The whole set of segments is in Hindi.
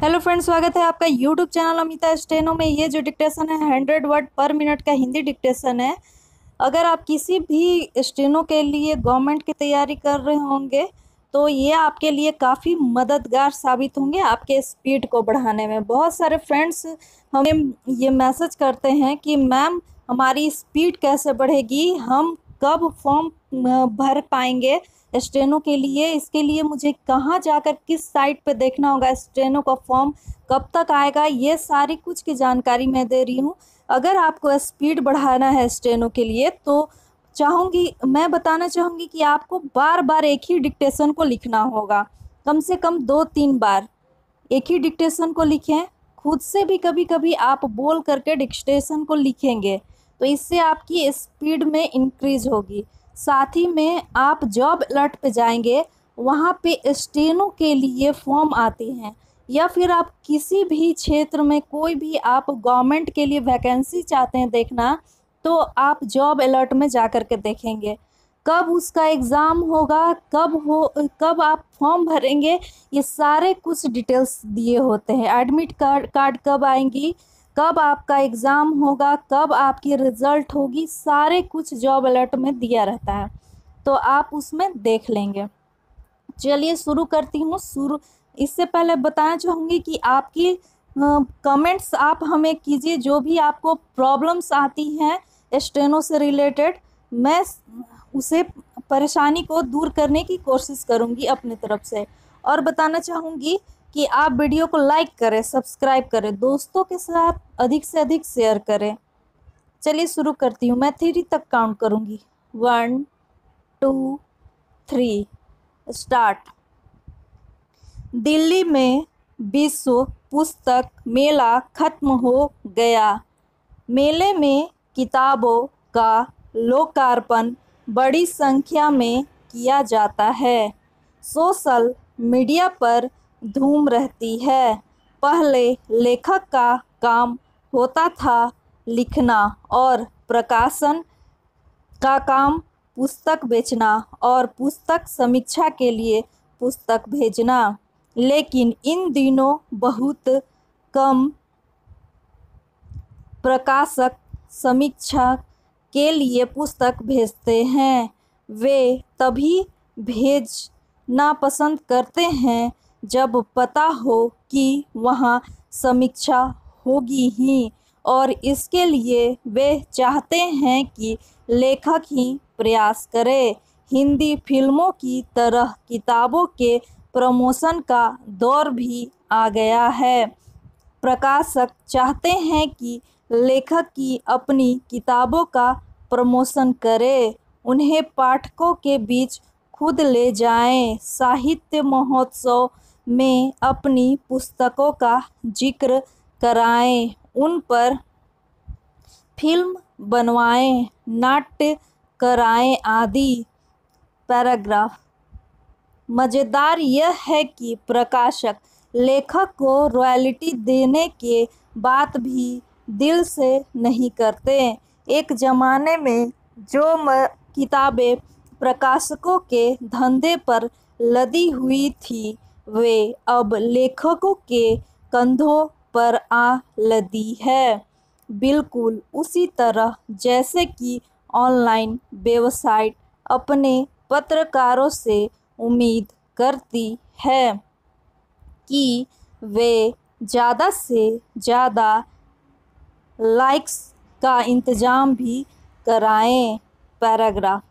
हेलो फ्रेंड्स, स्वागत है आपका यूट्यूब चैनल अमिता स्टेनो में। ये जो डिक्टेशन है 100 वर्ड पर मिनट का हिंदी डिक्टेशन है। अगर आप किसी भी स्टेनो के लिए गवर्नमेंट की तैयारी कर रहे होंगे तो ये आपके लिए काफ़ी मददगार साबित होंगे आपके स्पीड को बढ़ाने में। बहुत सारे फ्रेंड्स हमें ये मैसेज करते हैं कि मैम हमारी स्पीड कैसे बढ़ेगी, हम कब फॉर्म भर पाएंगे स्टेनो के लिए, इसके लिए मुझे कहाँ जाकर किस साइट पे देखना होगा, स्टेनो का फॉर्म कब तक आएगा, ये सारी कुछ की जानकारी मैं दे रही हूँ। अगर आपको स्पीड बढ़ाना है स्टेनो के लिए तो मैं बताना चाहूँगी कि आपको बार बार एक ही डिक्टेशन को लिखना होगा। कम से कम 2-3 बार एक ही डिक्टेशन को लिखें। खुद से भी कभी कभी आप बोल करके डिक्टेशन को लिखेंगे तो इससे आपकी स्पीड में इंक्रीज होगी। साथ ही में आप जॉब अलर्ट पे जाएंगे, वहाँ पे स्टेनो के लिए फॉर्म आते हैं, या फिर आप किसी भी क्षेत्र में कोई भी आप गवर्नमेंट के लिए वैकेंसी चाहते हैं देखना, तो आप जॉब अलर्ट में जा कर के देखेंगे कब उसका एग्ज़ाम होगा, कब आप फॉर्म भरेंगे, ये सारे कुछ डिटेल्स दिए होते हैं। एडमिट कार्ड कब आएंगी, कब आपका एग्ज़ाम होगा, कब आपकी रिज़ल्ट होगी, सारे कुछ जॉब अलर्ट में दिया रहता है, तो आप उसमें देख लेंगे। चलिए शुरू करती हूँ। इससे पहले बताना चाहूँगी कि आपकी कमेंट्स आप हमें कीजिए, जो भी आपको प्रॉब्लम्स आती हैं स्टेनो से रिलेटेड, मैं उसे परेशानी को दूर करने की कोशिश करूँगी अपनी तरफ से। और बताना चाहूँगी कि आप वीडियो को लाइक करें, सब्सक्राइब करें, दोस्तों के साथ अधिक से अधिक शेयर करें। चलिए शुरू करती हूँ। मैं 3 तक काउंट करूँगी। 1 2 3 स्टार्ट। दिल्ली में विश्व पुस्तक मेला खत्म हो गया। मेले में किताबों का लोकार्पण बड़ी संख्या में किया जाता है। सोशल मीडिया पर धूम रहती है। पहले लेखक का काम होता था लिखना और प्रकाशन का काम पुस्तक बेचना और पुस्तक समीक्षा के लिए पुस्तक भेजना, लेकिन इन दिनों बहुत कम प्रकाशक समीक्षा के लिए पुस्तक भेजते हैं। वे तभी भेजना पसंद करते हैं जब पता हो कि वहाँ समीक्षा होगी ही, और इसके लिए वे चाहते हैं कि लेखक ही प्रयास करे। हिंदी फिल्मों की तरह किताबों के प्रमोशन का दौर भी आ गया है। प्रकाशक चाहते हैं कि लेखक की अपनी किताबों का प्रमोशन करे, उन्हें पाठकों के बीच खुद ले जाएं, साहित्य महोत्सव में अपनी पुस्तकों का जिक्र कराएं, उन पर फिल्म बनवाएं, नाट्य कराएं आदि। पैराग्राफ। मज़ेदार यह है कि प्रकाशक लेखक को रॉयल्टी देने के बात भी दिल से नहीं करते। एक ज़माने में जो किताबें प्रकाशकों के धंधे पर लदी हुई थी, वे अब लेखकों के कंधों पर आ लदी है। बिल्कुल उसी तरह जैसे कि ऑनलाइन वेबसाइट अपने पत्रकारों से उम्मीद करती है कि वे ज़्यादा से ज़्यादा लाइक्स का इंतज़ाम भी कराएं। पैराग्राफ।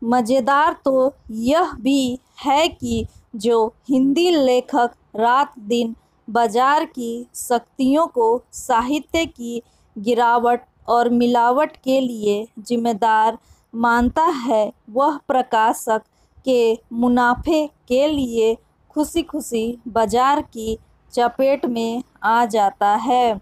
मज़ेदार तो यह भी है कि जो हिंदी लेखक रात दिन बाजार की शक्तियों को साहित्य की गिरावट और मिलावट के लिए जिम्मेदार मानता है, वह प्रकाशक के मुनाफे के लिए खुशी खुशी बाजार की चपेट में आ जाता है।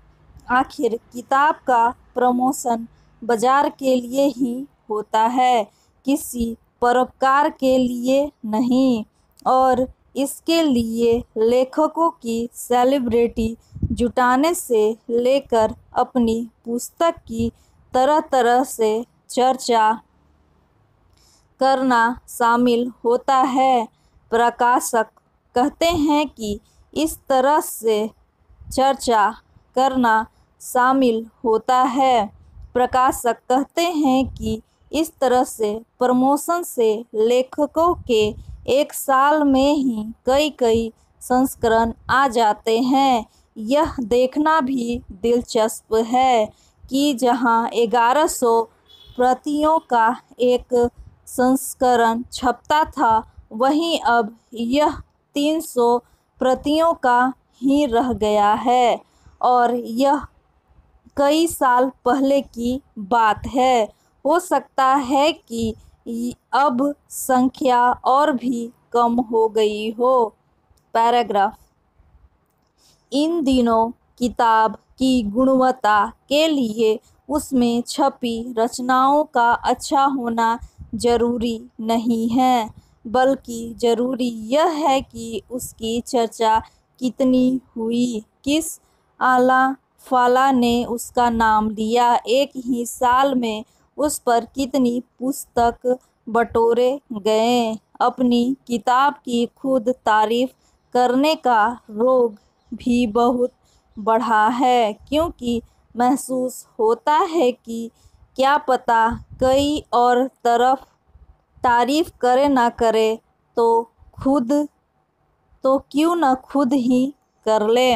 आखिर किताब का प्रमोशन बाजार के लिए ही होता है, किसी परोपकार के लिए नहीं, और इसके लिए लेखकों की सेलिब्रिटी जुटाने से लेकर अपनी पुस्तक की तरह तरह से चर्चा करना शामिल होता है। प्रकाशक कहते हैं कि इस तरह से चर्चा करना शामिल होता है। प्रकाशक कहते हैं कि इस तरह से प्रमोशन से लेखकों के एक साल में ही कई संस्करण आ जाते हैं। यह देखना भी दिलचस्प है कि जहां 1100 प्रतियों का एक संस्करण छपता था, वहीं अब यह 300 प्रतियों का ही रह गया है, और यह कई साल पहले की बात है। हो सकता है कि अब संख्या और भी कम हो गई हो। पैराग्राफ। इन दिनों किताब की गुणवत्ता के लिए उसमें छपी रचनाओं का अच्छा होना जरूरी नहीं है, बल्कि जरूरी यह है कि उसकी चर्चा कितनी हुई, किस आला फाला ने उसका नाम लिया, एक ही साल में उस पर कितनी पुस्तक बटोरे गए। अपनी किताब की खुद तारीफ करने का रोग भी बहुत बढ़ा है, क्योंकि महसूस होता है कि क्या पता कई और तरफ तारीफ करे ना करे तो क्यों न खुद ही कर ले।